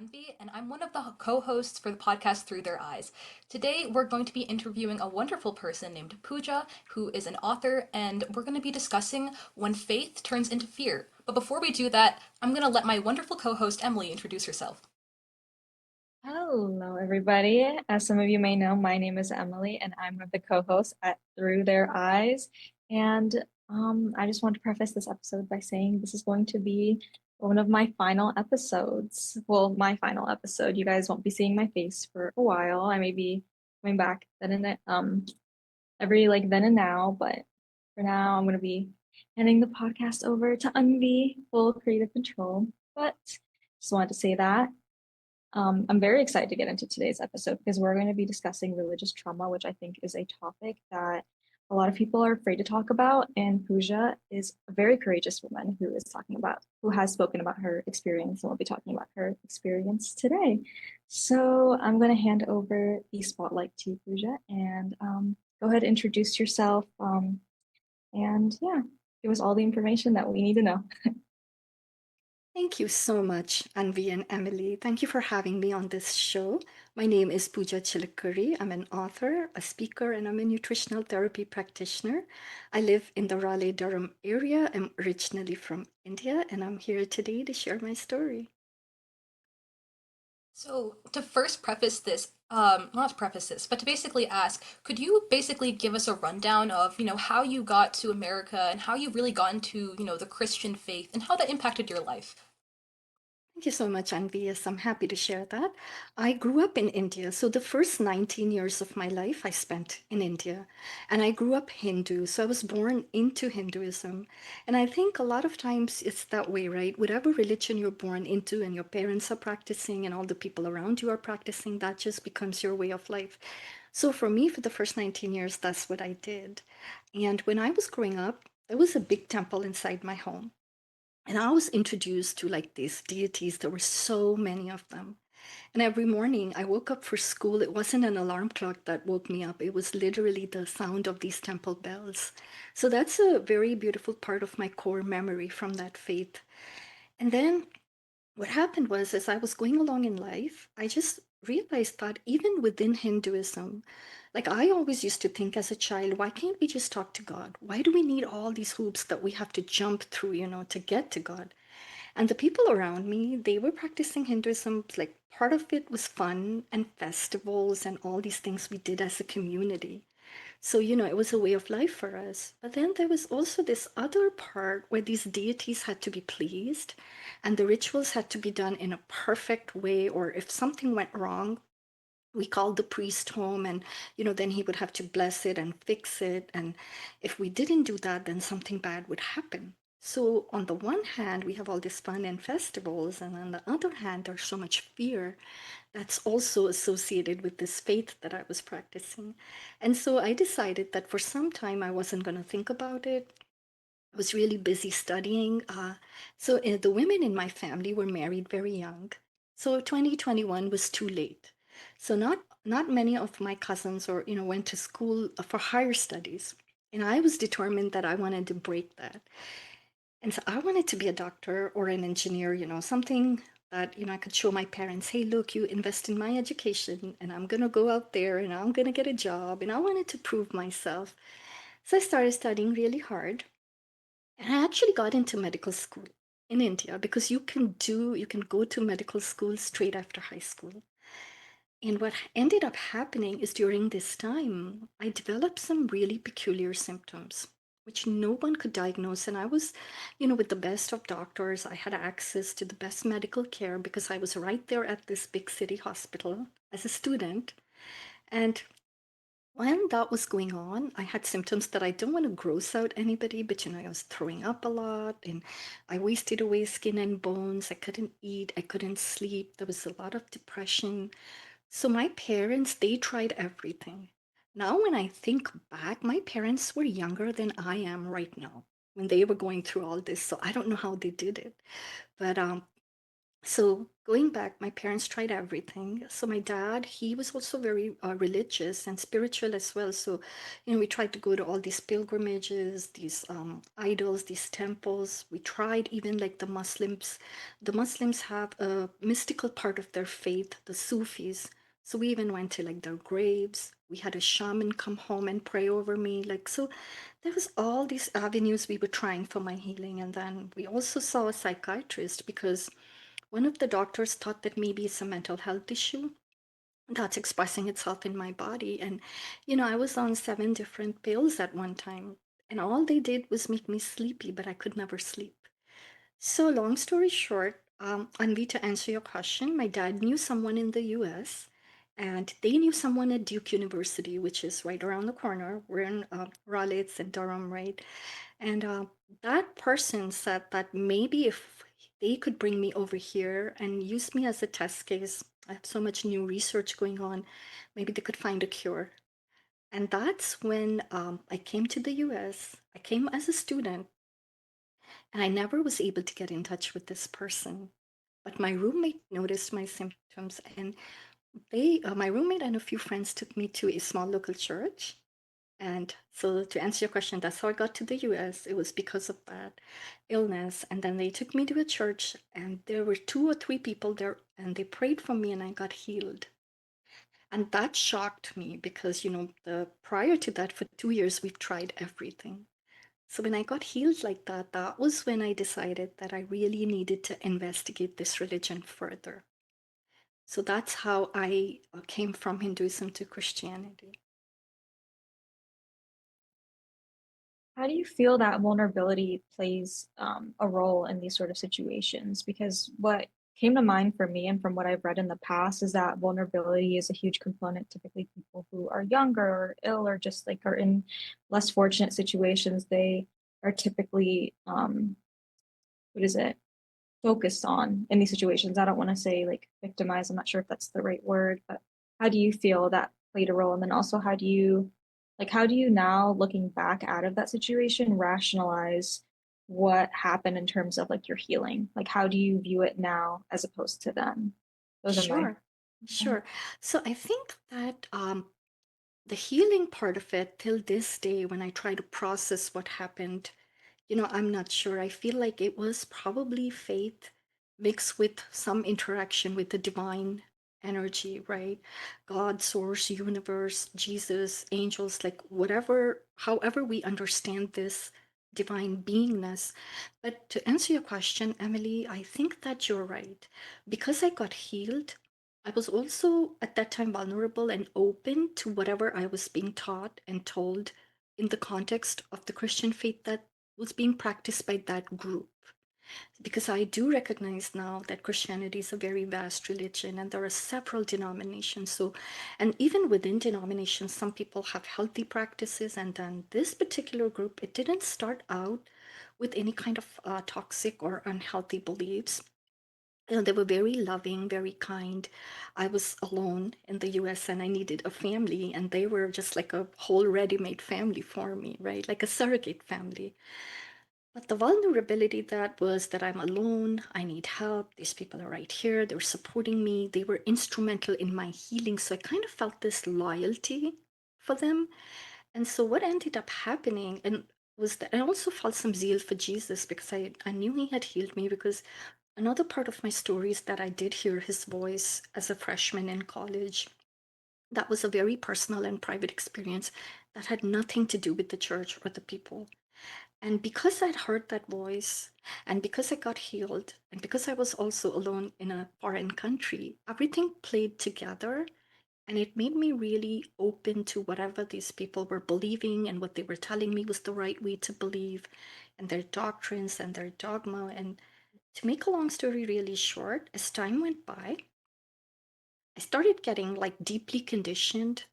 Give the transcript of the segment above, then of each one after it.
Anvi, and I'm one of the co hosts for the podcast Through Their Eyes. Today, we're going to be interviewing a wonderful person named Pooja, who is an author, and we're going to be discussing when faith turns into fear. But before we do that, I'm going to let my wonderful co host Emily introduce herself. Hello, everybody. As some of you may know, my name is Emily, and I'm one of the co-hosts at Through Their Eyes. And I just want to preface this episode by saying this is going to be one of my final episodes. Well, my final episode. You guys won't be seeing my face for a while. I may be coming back then and then, every like then and now, but for now, I'm going to be handing the podcast over to Unvi, full creative control. But just wanted to say that. I'm very excited to get into today's episode because we're going to be discussing religious trauma, which I think is a topic that a lot of people are afraid to talk about. And Pooja is a very courageous woman who has spoken about her experience, and we'll be talking about her experience today. So I'm going to hand over the spotlight to Pooja and go ahead and introduce yourself. And yeah, give us all the information that we need to know. Thank you so much, Anvi and Emily. Thank you for having me on this show. My name is Pooja Chilikuri. I'm an author, a speaker, and I'm a nutritional therapy practitioner. I live in the Raleigh Durham area. I'm originally from India, and I'm here today to share my story. So, to first preface this, not to preface this, but to basically ask, could you basically give us a rundown of, how you got to America and how you really got into, the Christian faith and how that impacted your life? Thank you so much, Anvi. Yes, I'm happy to share that. I grew up in India, so the first 19 years of my life I spent in India. And I grew up Hindu, so I was born into Hinduism. And I think a lot of times it's that way, right? Whatever religion you're born into and your parents are practicing and all the people around you are practicing, that just becomes your way of life. So for me, for the first 19 years, that's what I did. And when I was growing up, there was a big temple inside my home. And I was introduced to like these deities. There were so many of them. And every morning I woke up for school. It wasn't an alarm clock that woke me up, it was literally the sound of these temple bells. So that's a very beautiful part of my core memory from that faith. And then what happened was, as I was going along in life, I just realized that even within Hinduism, like I always used to think as a child, why can't we just talk to God? Why do we need all these hoops that we have to jump through, to get to God? And the people around me, they were practicing Hinduism. Like part of it was fun and festivals and all these things we did as a community. So, it was a way of life for us. But then there was also this other part where these deities had to be pleased and the rituals had to be done in a perfect way. Or if something went wrong, we called the priest home and, then he would have to bless it and fix it. And if we didn't do that, then something bad would happen. So, on the one hand, we have all this fun and festivals, and on the other hand, there's so much fear that's also associated with this faith that I was practicing. And so I decided that for some time I wasn't going to think about it. I was really busy studying. So the women in my family were married very young. So 2021 was too late. So not many of my cousins or went to school for higher studies. And I was determined that I wanted to break that. And so I wanted to be a doctor or an engineer, something that, I could show my parents, hey, look, you invest in my education and I'm going to go out there and I'm going to get a job. And I wanted to prove myself. So I started studying really hard. And I actually got into medical school in India because you can go to medical school straight after high school. And what ended up happening is during this time, I developed some really peculiar symptoms, which no one could diagnose. And I was, with the best of doctors. I had access to the best medical care because I was right there at this big city hospital as a student. And when that was going on, I had symptoms that I don't want to gross out anybody, but I was throwing up a lot and I wasted away skin and bones. I couldn't eat, I couldn't sleep. There was a lot of depression. So my parents, they tried everything. Now, when I think back, my parents were younger than I am right now when they were going through all this. So I don't know how they did it. But So going back, my parents tried everything. So my dad, he was also very religious and spiritual as well. So, we tried to go to all these pilgrimages, these idols, these temples. We tried even like the Muslims. The Muslims have a mystical part of their faith, the Sufis. So we even went to like their graves. We had a shaman come home and pray over me. Like, so there was all these avenues we were trying for my healing. And then we also saw a psychiatrist because one of the doctors thought that maybe it's a mental health issue that's expressing itself in my body. And, I was on 7 different pills at one time, and all they did was make me sleepy, but I could never sleep. So, long story short, Anvi, to answer your question, my dad knew someone in the US, and they knew someone at Duke University, which is right around the corner. We're in Raleigh and Durham, right? And that person said that maybe if they could bring me over here and use me as a test case, I have so much new research going on, maybe they could find a cure. And that's when I came to the US. I came as a student, and I never was able to get in touch with this person. But my roommate noticed my symptoms, and my roommate and a few friends took me to a small local church. And so, to answer your question, that's how I got to the US. It was because of that illness. And then they took me to a church, and there were 2 or 3 people there, and they prayed for me, and I got healed. And that shocked me because, the prior to that, for 2 years, we've tried everything. So when I got healed like that, that was when I decided that I really needed to investigate this religion further. So that's how I came from Hinduism to Christianity. How do you feel that vulnerability plays a role in these sort of situations? Because what came to mind for me and from what I've read in the past is that vulnerability is a huge component. Typically, people who are younger or ill or just like are in less fortunate situations, they are typically, what is it, focused on in these situations. I don't want to say like victimize, I'm not sure if that's the right word, but how do you feel that played a role? And then also how do you now looking back out of that situation rationalize what happened in terms of like your healing? Like how do you view it now as opposed to then? Those are my. Sure, sure. So I think that the healing part of it till this day, when I try to process what happened, I'm not sure. I feel like it was probably faith mixed with some interaction with the divine energy, right? God, source, universe, Jesus, angels, like whatever, however we understand this divine beingness. But to answer your question, Emily, I think that you're right. Because I got healed, I was also at that time vulnerable and open to whatever I was being taught and told in the context of the Christian faith that was being practiced by that group. Because I do recognize now that Christianity is a very vast religion and there are several denominations. So, and even within denominations, some people have healthy practices. And then this particular group, it didn't start out with any kind of toxic or unhealthy beliefs. They were very loving, very kind. I was alone in the US and I needed a family, and they were just like a whole ready made family for me, right? Like a surrogate family. But the vulnerability that was that I'm alone, I need help, these people are right here, they're supporting me, they were instrumental in my healing. So I kind of felt this loyalty for them. And so what ended up happening and was that I also felt some zeal for Jesus because I knew he had healed me because another part of my story is that I did hear his voice as a freshman in college. That was a very personal and private experience that had nothing to do with the church or the people. And because I'd heard that voice, and because I got healed, and because I was also alone in a foreign country, everything played together. And it made me really open to whatever these people were believing and what they were telling me was the right way to believe, and their doctrines and their dogma. And to make a long story really short, as time went by, I started getting like deeply conditioned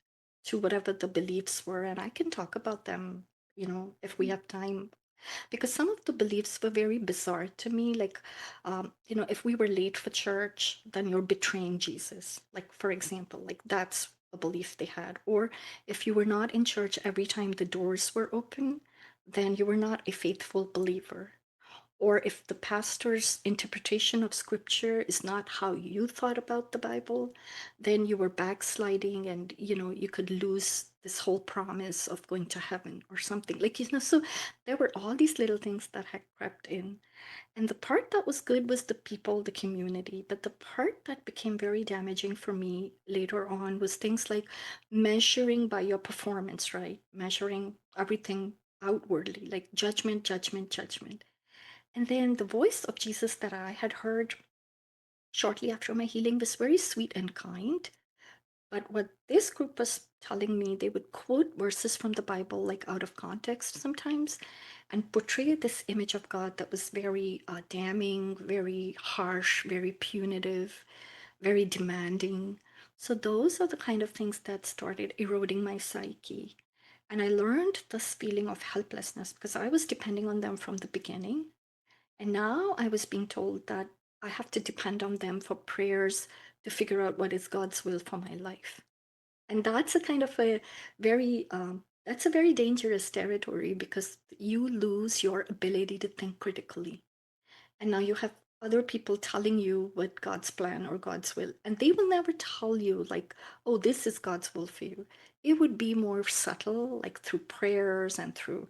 to whatever the beliefs were. And I can talk about them, if we have time, because some of the beliefs were very bizarre to me. Like, if we were late for church, then you're betraying Jesus. Like, for example, like that's a belief they had. Or if you were not in church every time the doors were open, then you were not a faithful believer. or if the pastor's interpretation of scripture is not how you thought about the Bible, then you were backsliding and you could lose this whole promise of going to heaven or something. So there were all these little things that had crept in. And the part that was good was the people, the community. But the part that became very damaging for me later on was things like measuring by your performance, right? Measuring everything outwardly, like judgment, judgment, judgment. And then the voice of Jesus that I had heard shortly after my healing was very sweet and kind. But what this group was telling me, they would quote verses from the Bible, like out of context sometimes, and portray this image of God that was very damning, very harsh, very punitive, very demanding. So those are the kind of things that started eroding my psyche. And I learned this feeling of helplessness because I was depending on them from the beginning. And now I was being told that I have to depend on them for prayers to figure out what is God's will for my life. And that's a kind of a that's a very dangerous territory because you lose your ability to think critically. And now you have other people telling you what God's plan or God's will, and they will never tell you like, oh, this is God's will for you. It would be more subtle, like through prayers and through,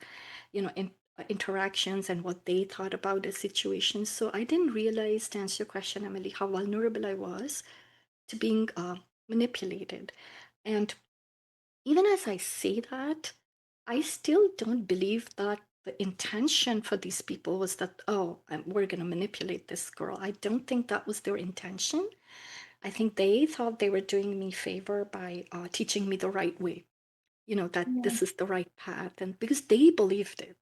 interactions and what they thought about the situation. So I didn't realize, to answer your question, Emily, how vulnerable I was to being manipulated. And even as I say that, I still don't believe that the intention for these people was that, oh, we're going to manipulate this girl. I don't think that was their intention. I think they thought they were doing me favor by teaching me the right way, that Yeah. this is the right path. And because they believed it.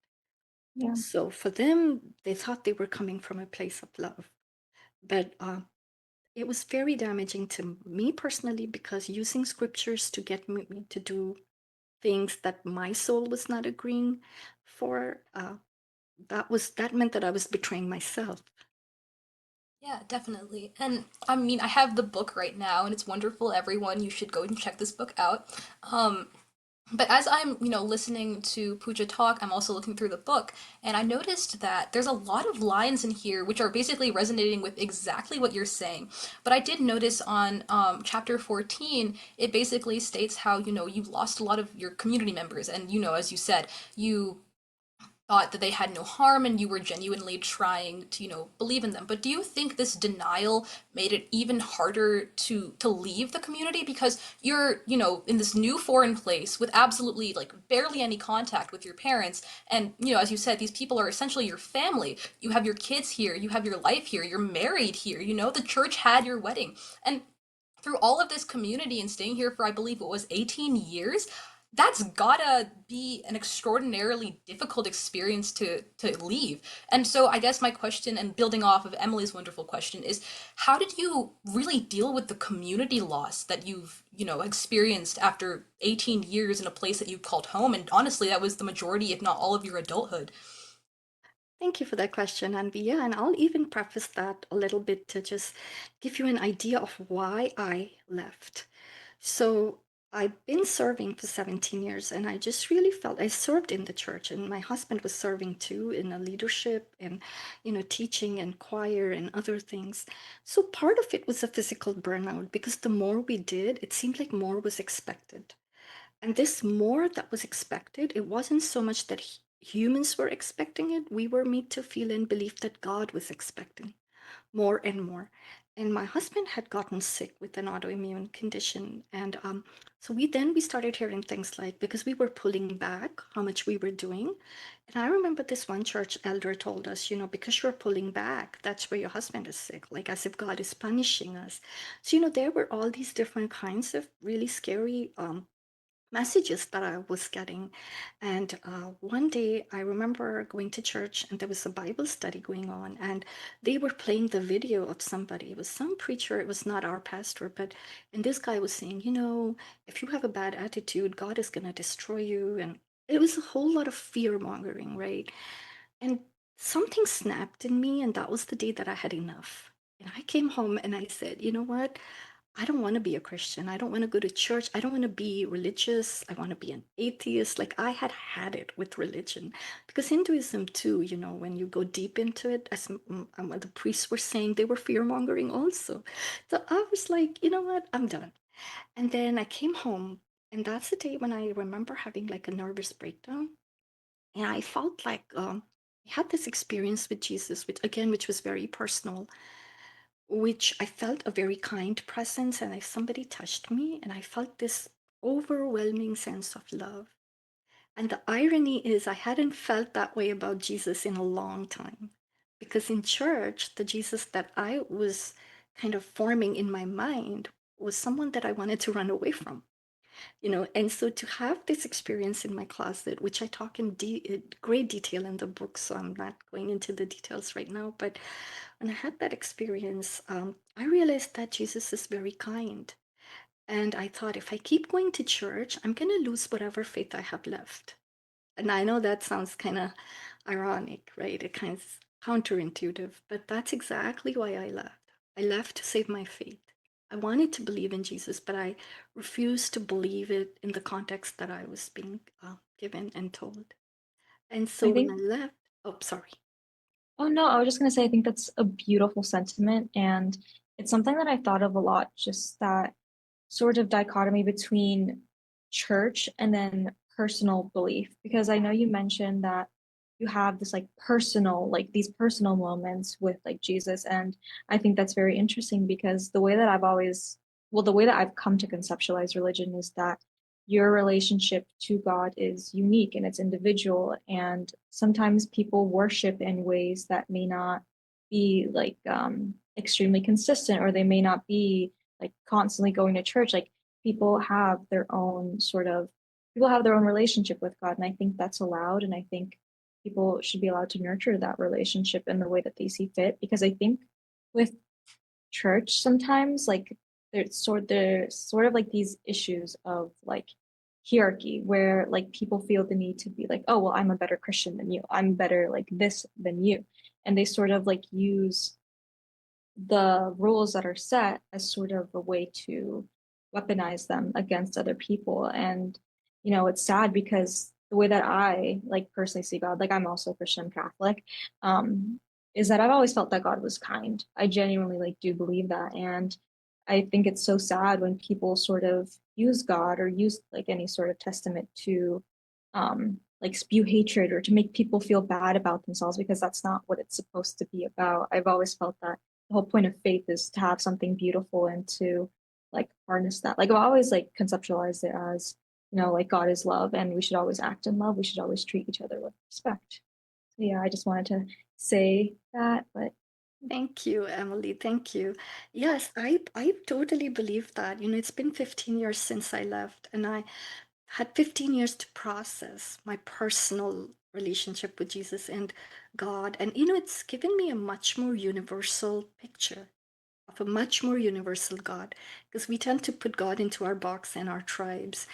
Yeah. So for them, they thought they were coming from a place of love. But it was very damaging to me personally because using scriptures to get me to do things that my soul was not agreeing for, that meant that I was betraying myself. Yeah, definitely. And I mean, I have the book right now, and it's wonderful. Everyone, you should go and check this book out. Um, but as I'm, listening to Pooja talk, I'm also looking through the book, and I noticed that there's a lot of lines in here which are basically resonating with exactly what you're saying. But I did notice on chapter 14, it basically states how, you lost a lot of your community members, and, as you said, you thought that they had no harm and you were genuinely trying to believe in them. But do you think this denial made it even harder to leave the community because you're in this new foreign place with absolutely like barely any contact with your parents, and as you said, these people are essentially your family. You have your kids here, you have your life here, you're married here, the church had your wedding, and through all of this community and staying here for, I believe it was 18 years, that's gotta be an extraordinarily difficult experience to leave. And so I guess my question, and building off of Emily's wonderful question, is how did you really deal with the community loss that you've, experienced after 18 years in a place that you called home? And honestly, that was the majority, if not all, of your adulthood. Thank you for that question, Anvi. Yeah, and I'll even preface that a little bit to just give you an idea of why I left. So I've been serving for 17 years, and I just really felt I served in the church, and my husband was serving too in a leadership and, teaching and choir and other things. So part of it was a physical burnout because the more we did, it seemed like more was expected. And this more that was expected, it wasn't so much that humans were expecting it. We were made to feel and believe that God was expecting more and more. And my husband had gotten sick with an autoimmune condition. And so we started hearing things like, because we were pulling back how much we were doing. And I remember this one church elder told us, because you're pulling back, that's where your husband is sick, like as if God is punishing us. So, there were all these different kinds of really scary messages that I was getting. And one day I remember going to church and there was a Bible study going on, and they were playing the video of somebody. It was some preacher, it was not our pastor, and this guy was saying, if you have a bad attitude, God is going to destroy you. And it was a whole lot of fear mongering, right? And something snapped in me, and that was the day that I had enough. And I came home and I said, you know what? I don't want to be a Christian. I don't want to go to church. I don't want to be religious. I want to be an atheist. Like I had had it with religion because Hinduism too, you know, when you go deep into it, as what the priests were saying, they were fear mongering also. So I was like, you know what? I'm done. And then I came home, and that's the day when I remember having like a nervous breakdown. And I felt like I had this experience with Jesus, which was very personal, which I felt a very kind presence, and if somebody touched me, and I felt this overwhelming sense of love. And the irony is, I hadn't felt that way about Jesus in a long time. Because in church, the Jesus that I was kind of forming in my mind was someone that I wanted to run away from, you know. And so to have this experience in my closet, which I talk in great detail in the book, so I'm not going into the details right now, but when I had that experience, I realized that Jesus is very kind. And I thought, if I keep going to church, I'm going to lose whatever faith I have left. And I know that sounds kind of ironic, right? It kind of counterintuitive, but that's exactly why I left. I left to save my faith. I wanted to believe in Jesus, but I refused to believe it in the context that I was being given and told. And so I when I think, left, oh, sorry. oh no, I was just going to say, I think that's a beautiful sentiment. And it's something that I thought of a lot, just that sort of dichotomy between church and then personal belief. Because I know you mentioned that you have this like personal, like these personal moments with like Jesus. And I think that's very interesting because the way that I've always, well, the way that I've come to conceptualize religion is that your relationship to God is unique and it's individual. And sometimes people worship in ways that may not be like extremely consistent, or they may not be like constantly going to church. Like people have their own sort of people have their own relationship with God. And I think that's allowed. And I think people should be allowed to nurture that relationship in the way that they see fit. Because I think with church sometimes like there's sort of like these issues of like hierarchy where like people feel the need to be like, oh well, I'm a better Christian than you, I'm better like this than you, and they sort of like use the rules that are set as sort of a way to weaponize them against other people. And it's sad because the way that I like personally see God, like I'm also Christian Catholic, um, is that I've always felt that God was kind. I genuinely like do believe that. And I think it's so sad when people sort of use God or use like any sort of testament to like spew hatred or to make people feel bad about themselves, because that's not what it's supposed to be about. I've always felt that the whole point of faith is to have something beautiful and to like harness that. Like I've always like conceptualized it as, like God is love and we should always act in love. We should always treat each other with respect. So yeah, I just wanted to say that, but Thank you, Emily. Thank you. Yes, I totally believe that. You know, it's been 15 years since I left, and I had 15 years to process my personal relationship with Jesus and God. And you know, it's given me a much more universal picture of a much more universal God, because we tend to put God into our box and our tribes.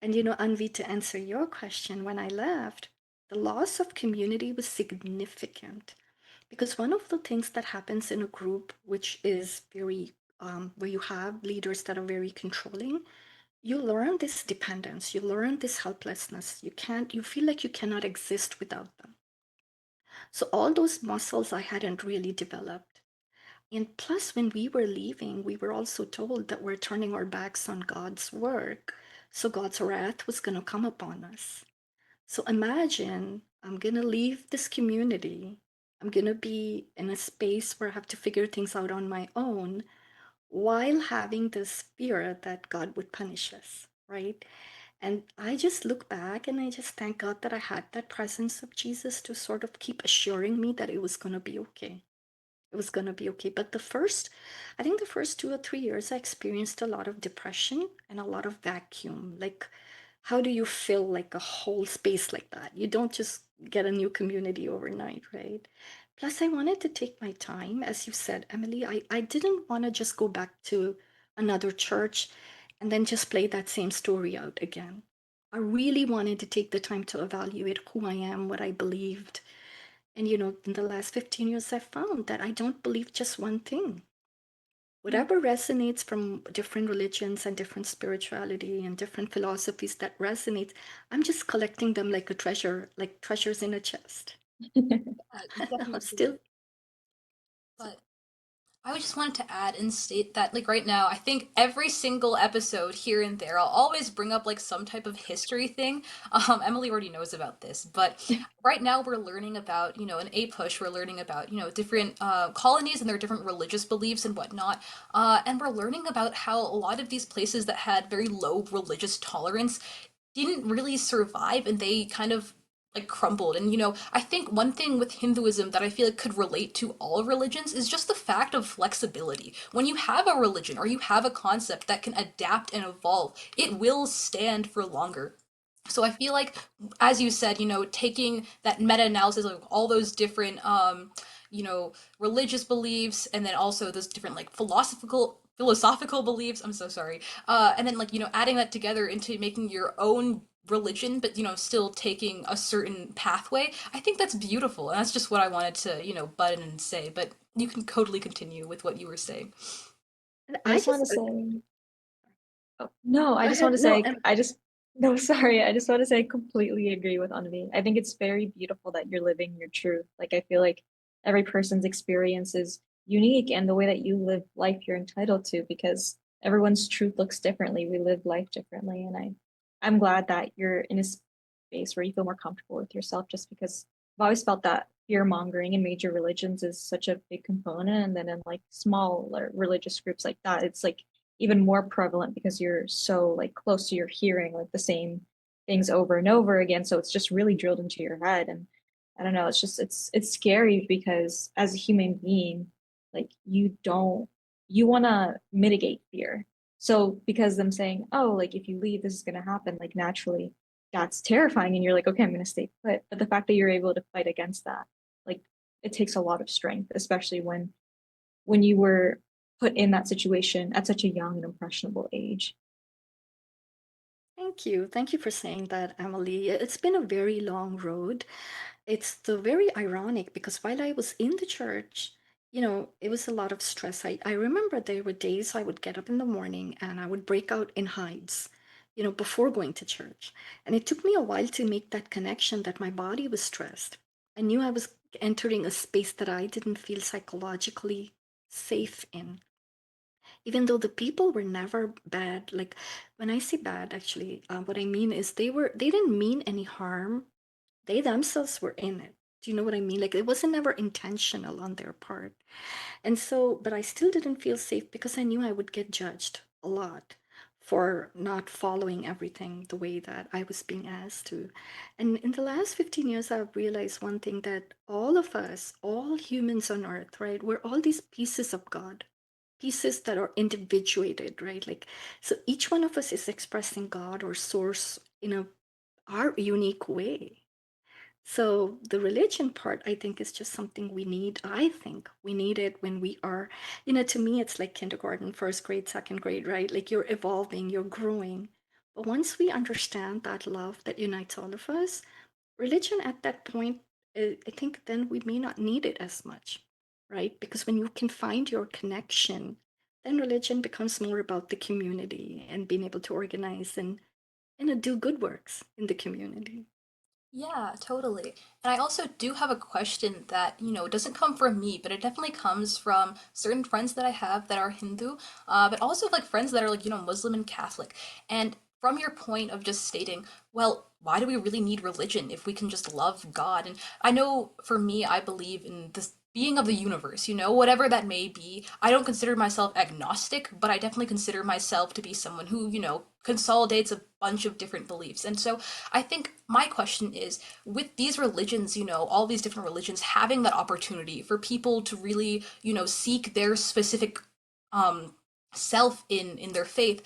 And you know, Anvi, to answer your question, when I left, the loss of community was significant, because one of the things that happens in a group, which is very, where you have leaders that are very controlling, you learn this dependence, you learn this helplessness. You feel like you cannot exist without them. So all those muscles I hadn't really developed. And plus, when we were leaving, we were also told that we're turning our backs on God's work. So God's wrath was going to come upon us. So imagine I'm going to leave this community. I'm going to be in a space where I have to figure things out on my own while having this fear that God would punish us, right? And I just look back and I just thank God that I had that presence of Jesus to sort of keep assuring me that it was going to be okay. It was going to be okay. But I think the first 2 or 3 years, I experienced a lot of depression and a lot of vacuum. Like, how do you fill like a whole space like that? You don't just get a new community overnight, right? Plus, I wanted to take my time. As you said, Emily, I didn't want to just go back to another church and then just play that same story out again. I really wanted to take the time to evaluate who I am, what I believed. And, you know, in the last 15 years, I found that I don't believe just one thing. Mm. Whatever resonates from different religions and different spirituality and different philosophies that resonates, I'm just collecting them like a treasure, like treasures in a chest. I'm Definitely. still, But I just wanted to add and state that, like, right now, I think every single episode here and there, I'll always bring up, like, some type of history thing. Emily already knows about this, but right now we're learning about, in A Push, we're learning about, different colonies and their different religious beliefs and whatnot. And we're learning about how a lot of these places that had very low religious tolerance didn't really survive and they kind of like crumbled. And I think one thing with Hinduism that I feel like could relate to all religions is just the fact of flexibility. When you have a religion or you have a concept that can adapt and evolve, it will stand for longer. So I feel like, as you said, taking that meta-analysis of all those different religious beliefs, and then also those different like philosophical beliefs, I'm so sorry, and then like adding that together into making your own religion, but still taking a certain pathway. I think that's beautiful, and that's just what I wanted to butt in and say. But you can totally continue with what you were saying. and I I just want just, to say, oh, no, I go just want ahead. to No, say, no, sorry, I just want to say I completely agree with Anvi. I think it's very beautiful that you're living your truth. Like, I feel like every person's experience is unique, and the way that you live life, you're entitled to because everyone's truth looks differently. We live life differently, and I'm glad that you're in a space where you feel more comfortable with yourself, just because I've always felt that fear mongering in major religions is such a big component, and then in like smaller religious groups like that, it's like even more prevalent because you're so like close to your hearing like the same things over and over again, so it's just really drilled into your head. And I don't know, it's just it's scary because as a human being, like you want to mitigate fear. So because them saying, oh, like if you leave this is going to happen, like naturally that's terrifying, and you're like, okay, I'm going to stay put. But the fact that you're able to fight against that, like, it takes a lot of strength, especially when you were put in that situation at such a young and impressionable age. thank you. Thank you for saying that, Emily. It's been a very long road. It's the very ironic because while I was in the church, it was a lot of stress. I remember there were days I would get up in the morning and I would break out in hives, before going to church. And it took me a while to make that connection that my body was stressed. I knew I was entering a space that I didn't feel psychologically safe in, even though the people were never bad. Like when I say bad, actually, what I mean is they didn't mean any harm. They themselves were in it. Do you know what I mean? Like it wasn't never intentional on their part. And so, but I still didn't feel safe because I knew I would get judged a lot for not following everything the way that I was being asked to. And in the last 15 years, I've realized one thing, that all of us, all humans on earth, right, we're all these pieces of God, pieces that are individuated, right? Like, so each one of us is expressing God or source in our unique way. So the religion part, I think, is just something we need. I think we need it when we are, to me, it's like kindergarten, first grade, second grade, right? Like you're evolving, you're growing. But once we understand that love that unites all of us, religion at that point, I think then we may not need it as much, right? Because when you can find your connection, then religion becomes more about the community and being able to organize and, do good works in the community. Yeah, totally. And I also do have a question that, doesn't come from me, but it definitely comes from certain friends that I have that are Hindu, but also like friends that are like, Muslim and Catholic. And from your point of just stating, well, why do we really need religion if we can just love God? And I know for me, I believe in this being of the universe, whatever that may be. I don't consider myself agnostic, but I definitely consider myself to be someone who, consolidates a bunch of different beliefs. And so I think my question is, with these religions, all these different religions having that opportunity for people to really, seek their specific um self in their faith,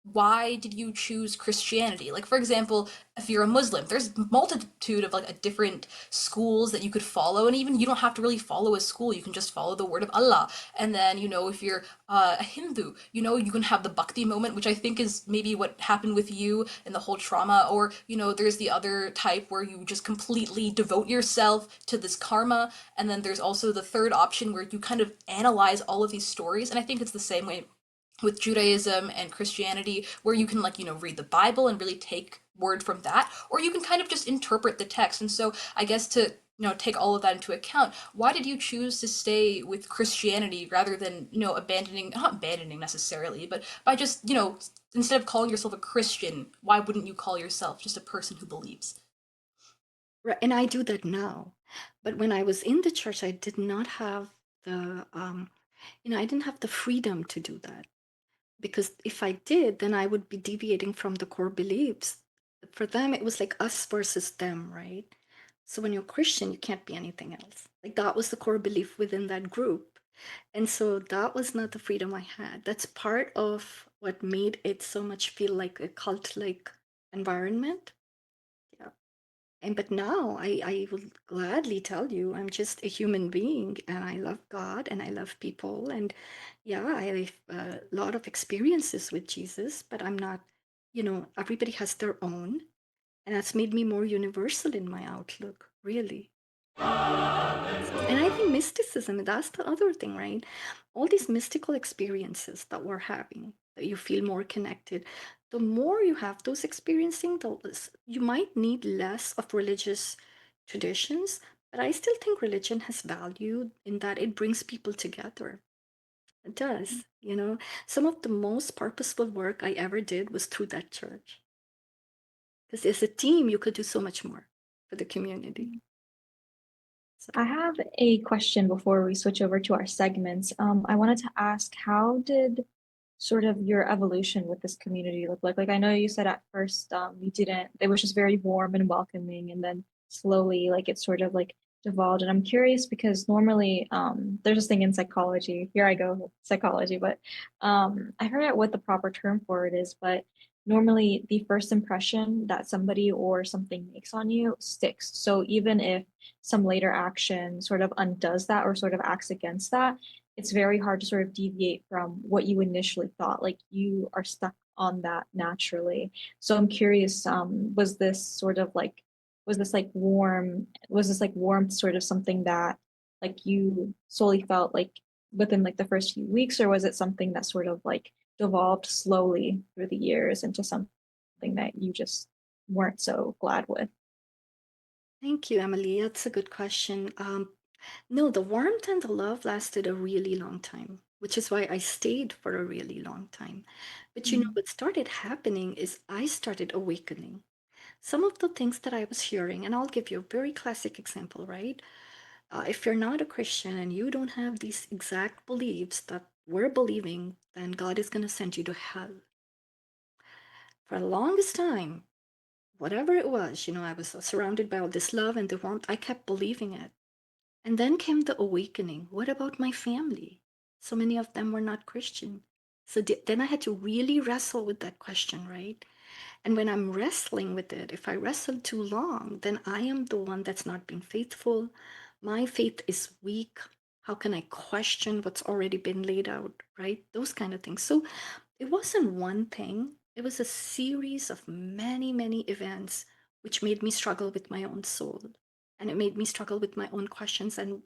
why did you choose Christianity? Like, for example, if you're a Muslim, there's multitude of like a different schools that you could follow, and even you don't have to really follow a school. You can just follow the word of Allah. And then, if you're a Hindu, you can have the bhakti moment, which I think is maybe what happened with you and the whole trauma. Or, there's the other type where you just completely devote yourself to this karma. And then there's also the third option where you kind of analyze all of these stories. And I think it's the same way with Judaism and Christianity, where you can, like, read the Bible and really take word from that, or you can kind of just interpret the text. And so I guess to take all of that into account, why did you choose to stay with Christianity rather than abandoning, not abandoning necessarily, but by just instead of calling yourself a Christian, why wouldn't you call yourself just a person who believes? Right, and I do that now. But when I was in the church, I did not have I didn't have the freedom to do that. Because if I did, then I would be deviating from the core beliefs. For them, it was like us versus them, right? So when you're Christian, you can't be anything else. Like that was the core belief within that group. And so that was not the freedom I had. That's part of what made it so much feel like a cult-like environment. Yeah. And but now I will gladly tell you I'm just a human being and I love God and I love people. And yeah, I have a lot of experiences with Jesus, but I'm not, everybody has their own. And that's made me more universal in my outlook, really. So, and I think mysticism, that's the other thing, right? All these mystical experiences that we're having, that you feel more connected, the more you have those experiencing, the less you might need less of religious traditions. But I still think religion has value in that it brings people together. It does, Some of the most purposeful work I ever did was through that church. Because as a team, you could do so much more for the community. So. I have a question before we switch over to our segments. I wanted to ask, how did sort of your evolution with this community look like? Like I know you said at first you didn't, it was just very warm and welcoming, and then slowly like it sort of like devolved. And I'm curious because normally there's this thing in psychology. Here I go with psychology, but I forget what the proper term for it is, but normally the first impression that somebody or something makes on you sticks. So even if some later action sort of undoes that or sort of acts against that, it's very hard to sort of deviate from what you initially thought. Like you are stuck on that naturally. So I'm curious, was this like warmth sort of something that like you solely felt like within like the first few weeks, or was it something that sort of like devolved slowly through the years into something that you just weren't so glad with? Thank you, Emily. That's a good question. No, the warmth and the love lasted a really long time, which is why I stayed for a really long time. But Mm. what started happening is I started awakening. Some of the things that I was hearing, and I'll give you a very classic example, right? If you're not a Christian and you don't have these exact beliefs that we're believing, then God is going to send you to hell. For the longest time, whatever it was, I was surrounded by all this love and the warmth. I kept believing it. And then came the awakening. What about my family? So many of them were not Christian. So then I had to really wrestle with that question, right? And when I'm wrestling with it, if I wrestle too long, then I am the one that's not being faithful. My faith is weak. How can I question what's already been laid out, right? Those kind of things. So it wasn't one thing, it was a series of many, many events which made me struggle with my own soul. And it made me struggle with my own questions. And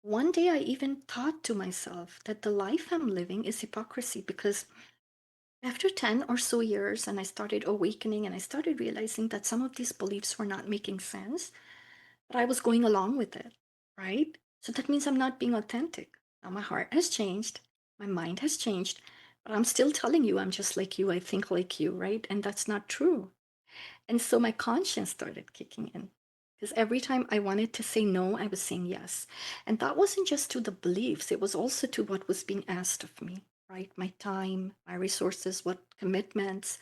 one day I even thought to myself that the life I'm living is hypocrisy because after 10 or so years, and I started awakening and I started realizing that some of these beliefs were not making sense, but I was going along with it, right? So that means I'm not being authentic. Now my heart has changed, my mind has changed, but I'm still telling you I'm just like you, I think like you, right? And that's not true. And so my conscience started kicking in. Because every time I wanted to say no, I was saying yes. And that wasn't just to the beliefs, it was also to what was being asked of me, right? My time, my resources, what commitments,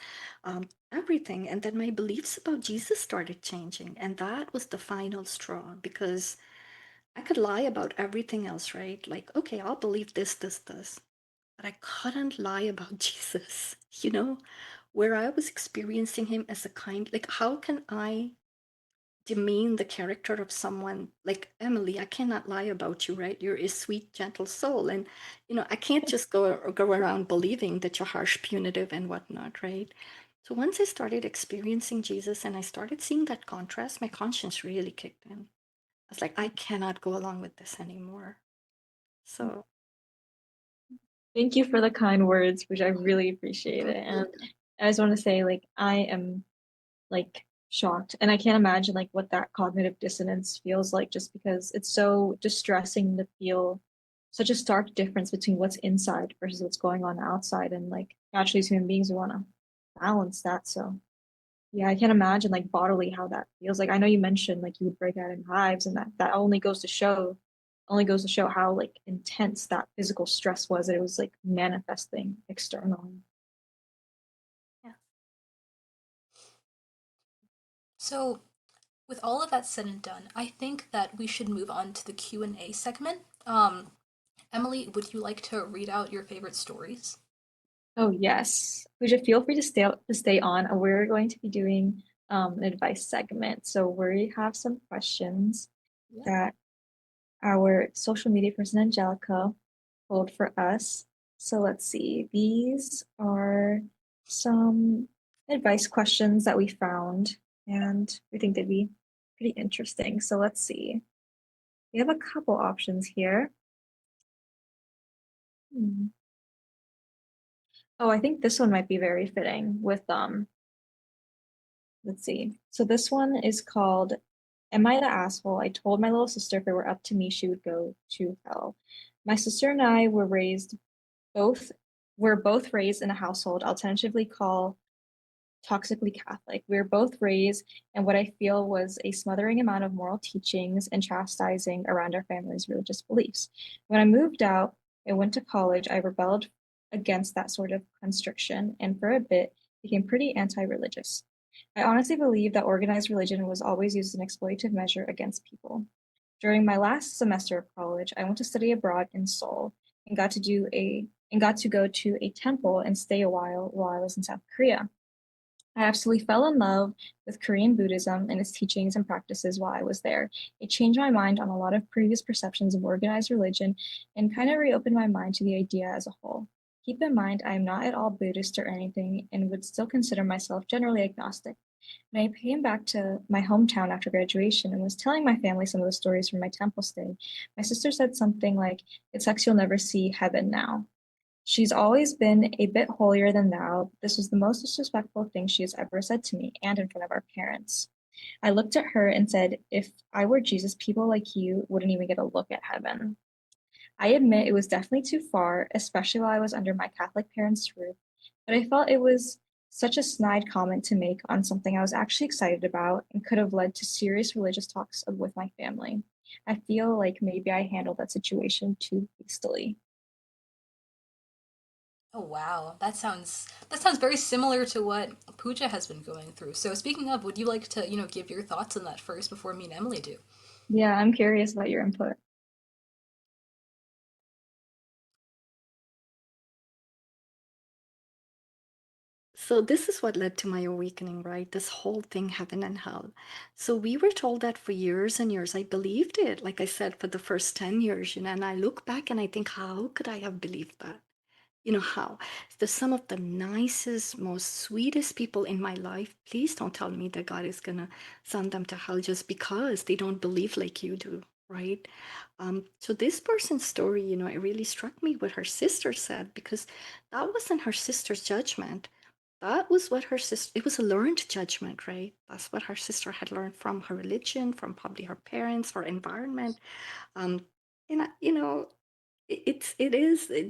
everything. And then my beliefs about Jesus started changing. And that was the final straw because I could lie about everything else, right? Like, okay, I'll believe this, this, this. but I couldn't lie about Jesus, you know, where I was experiencing him as a kind, like, how can I demean the character of someone like Emily? I cannot lie about you, right? You're a sweet, gentle soul. And, I can't just go around believing that you're harsh, punitive, and whatnot, right? So once I started experiencing Jesus and I started seeing that contrast, my conscience really kicked in. I was like, I cannot go along with this anymore. So, Thank you for the kind words, which I really appreciate oh, it. And I just want to say, like, I am like shocked, and I can't imagine like what that cognitive dissonance feels like, just because it's so distressing to feel such a stark difference between what's inside versus what's going on outside. And like naturally, as human beings, we want to balance that. So yeah, I can't imagine like bodily how that feels. Like I know you mentioned like you would break out in hives, and that only goes to show how like intense that physical stress was, that it was like manifesting externally. yeah. So, with all of that said and done, I think that we should move on to the Q&A segment. Emily, would you like to read out your favorite stories? Oh yes. Pooja, feel free to stay on. We're going to be doing an advice segment. So we have some questions Yeah. that our social media person Angelica pulled for us. So let's see. These are some advice questions that we found, and we think they'd be pretty interesting. So let's see. We have a couple options here. Hmm. Oh, I think this one might be very fitting with let's see. So this one is called Am I the Asshole? I told my little sister if it were up to me, she would go to hell. My sister and I both were both raised in a household I'll tentatively call toxically Catholic. We were both raised in what I feel was a smothering amount of moral teachings and chastising around our family's religious beliefs. When I moved out and went to college, I rebelled against that sort of constriction and for a bit became pretty anti-religious. I honestly believe that organized religion was always used as an exploitative measure against people. During my last semester of college, I went to study abroad in Seoul and got to go to a temple and stay a while I was in South Korea. I absolutely fell in love with Korean Buddhism and its teachings and practices while I was there. It changed my mind on a lot of previous perceptions of organized religion and kind of reopened my mind to the idea as a whole. Keep in mind, I am not at all Buddhist or anything and would still consider myself generally agnostic. When I came back to my hometown after graduation and was telling my family some of the stories from my temple stay, my sister said something like, "It sucks you'll never see heaven now." She's always been a bit holier than thou. This was the most disrespectful thing she has ever said to me and in front of our parents. I looked at her and said, if I were Jesus, people like you wouldn't even get a look at heaven. I admit it was definitely too far, especially while I was under my Catholic parents' roof, but I felt it was such a snide comment to make on something I was actually excited about and could have led to serious religious talks with my family. I feel like maybe I handled that situation too hastily. Oh wow, that sounds very similar to what Pooja has been going through. So speaking of, would you like to, give your thoughts on that first before me and Emily do? Yeah, I'm curious about your input. So this is what led to my awakening, right? This whole thing, heaven and hell. So we were told that for years and years. I believed it, like I said, for the first 10 years, and I look back and I think, how could I have believed that? How? Some of the nicest, most sweetest people in my life, please don't tell me that God is gonna send them to hell just because they don't believe like you do, right? So this person's story, it really struck me what her sister said, because that wasn't her sister's judgment. That was what her sister, it was a learned judgment, right? That's what her sister had learned from her religion, from probably her parents, her environment. Um, and,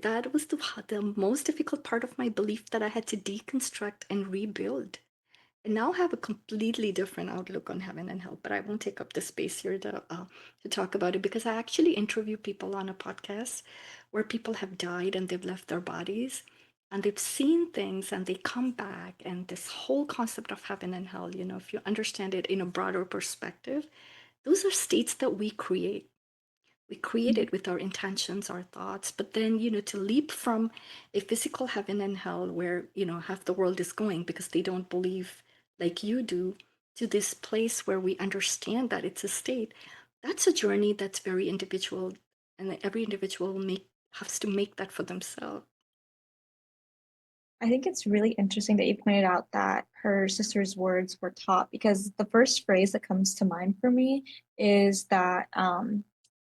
that was the most difficult part of my belief that I had to deconstruct and rebuild. And now have a completely different outlook on heaven and hell. But I won't take up the space here to talk about it, because I actually interview people on a podcast where people have died and they've left their bodies and they've seen things and they come back. And this whole concept of heaven and hell, if you understand it in a broader perspective, those are states that we create. We create it with our intentions, our thoughts, but then, to leap from a physical heaven and hell where, half the world is going because they don't believe like you do, to this place where we understand that it's a state, that's a journey that's very individual, and that every individual has to make that for themselves. I think it's really interesting that you pointed out that her sister's words were taught because the first phrase that comes to mind for me is that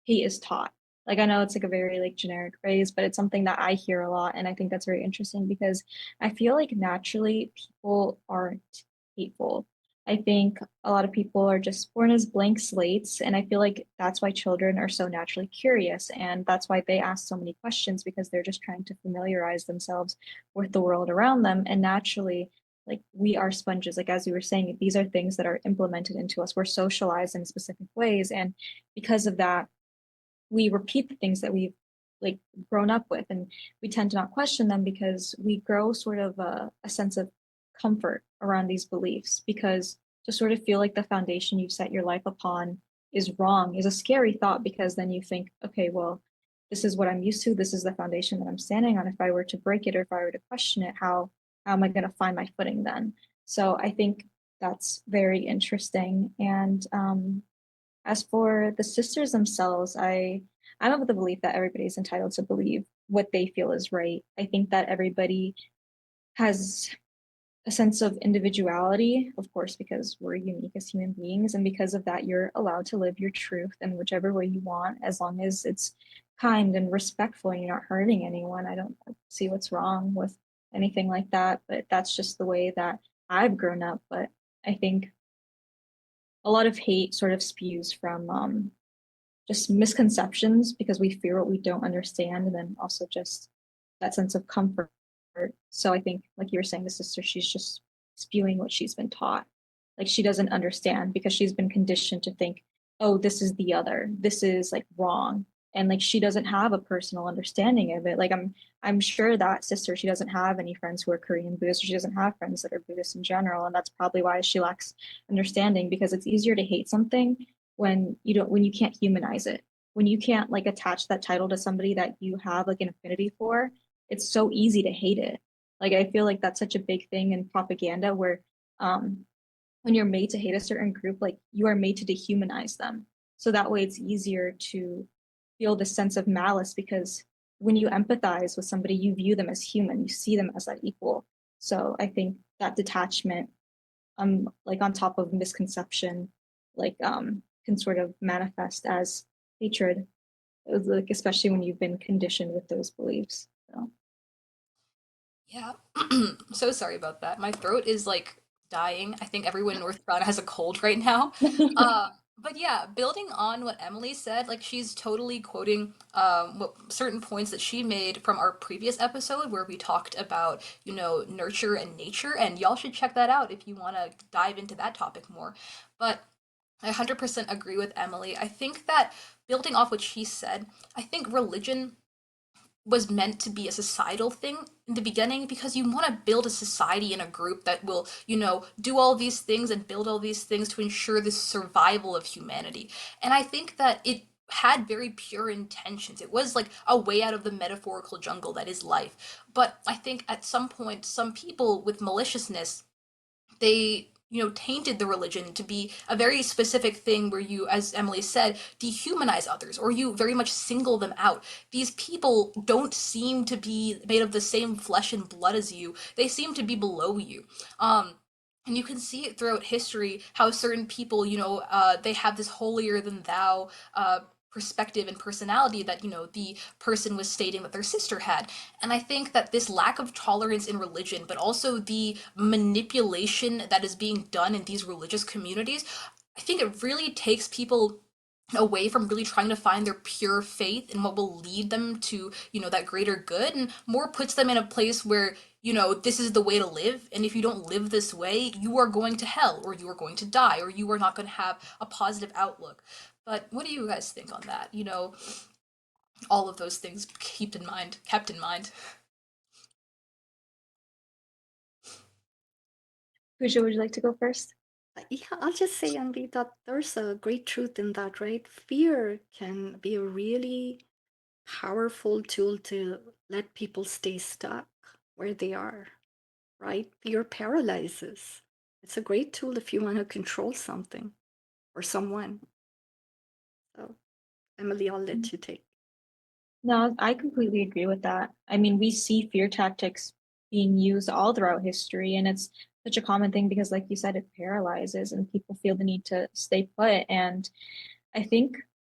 hate is taught. Like I know it's like a very like generic phrase, but it's something that I hear a lot, and I think that's very interesting because I feel like naturally people aren't hateful. I think a lot of people are just born as blank slates, and I feel like that's why children are so naturally curious, and that's why they ask so many questions because they're just trying to familiarize themselves with the world around them. And naturally, like we are sponges, like as you were saying, these are things that are implemented into us. We're socialized in specific ways. And because of that, we repeat the things that we've like grown up with, and we tend to not question them because we grow sort of a sense of comfort around these beliefs, because to sort of feel like the foundation you've set your life upon is wrong is a scary thought, because then you think, okay, well, this is what I'm used to, this is the foundation that I'm standing on. If I were to break it, or if I were to question it, how am I going to find my footing then? So I think that's very interesting. And as for the sisters themselves, I'm of the belief that everybody's entitled to believe what they feel is right. I think that everybody has a sense of individuality, of course, because we're unique as human beings, and because of that, you're allowed to live your truth in whichever way you want, as long as it's kind and respectful and you're not hurting anyone. I don't see what's wrong with anything like that, but that's just the way that I've grown up. But I think a lot of hate sort of spews from just misconceptions because we fear what we don't understand, and then also just that sense of comfort. So I think, like you were saying, the sister, she's just spewing what she's been taught. Like she doesn't understand because she's been conditioned to think, oh, this is the other, this is like wrong. And like she doesn't have a personal understanding of it. Like I'm sure that sister, she doesn't have any friends who are Korean Buddhist, or she doesn't have friends that are Buddhist in general. And that's probably why she lacks understanding, because it's easier to hate something when you can't humanize it, when you can't like attach that title to somebody that you have like an affinity for. It's so easy to hate it. Like I feel like that's such a big thing in propaganda, where um when you're made to hate a certain group, like you are made to dehumanize them, so that way it's easier to feel this sense of malice, because when you empathize with somebody, you view them as human, you see them as that equal. So I think that detachment, like on top of misconception, like can sort of manifest as hatred, like especially when you've been conditioned with those beliefs. So Yeah. I'm so sorry about that. My throat is like dying. I think everyone in North Carolina has a cold right now. Uh, but yeah, building on what Emily said, like she's totally quoting what certain points that she made from our previous episode where we talked about, nurture and nature, and y'all should check that out if you want to dive into that topic more. But I 100% agree with Emily. I think that building off what she said, I think religion was meant to be a societal thing in the beginning because you want to build a society and a group that will, do all these things and build all these things to ensure the survival of humanity. And I think that it had very pure intentions. It was like a way out of the metaphorical jungle that is life. But I think at some point, some people with maliciousness, they tainted the religion to be a very specific thing where you, as Emily said, dehumanize others, or you very much single them out. These people don't seem to be made of the same flesh and blood as you. They seem to be below you. And you can see it throughout history how certain people, they have this holier than thou perspective and personality that, the person was stating that their sister had. And I think that this lack of tolerance in religion, but also the manipulation that is being done in these religious communities, I think it really takes people away from really trying to find their pure faith and what will lead them to, that greater good, and more puts them in a place where, this is the way to live. And if you don't live this way, you are going to hell, or you are going to die, or you are not going to have a positive outlook. But what do you guys think on that? All of those things kept in mind. Pooja, would you like to go first? Yeah, I'll just say, Anvi, that there's a great truth in that, right? Fear can be a really powerful tool to let people stay stuck where they are, right? Fear paralyzes. It's a great tool if you want to control something or someone. So, Emily, I'll let you take. No, I completely agree with that. I mean, we see fear tactics being used all throughout history, and it's such a common thing because, like you said, it paralyzes and people feel the need to stay put. And I think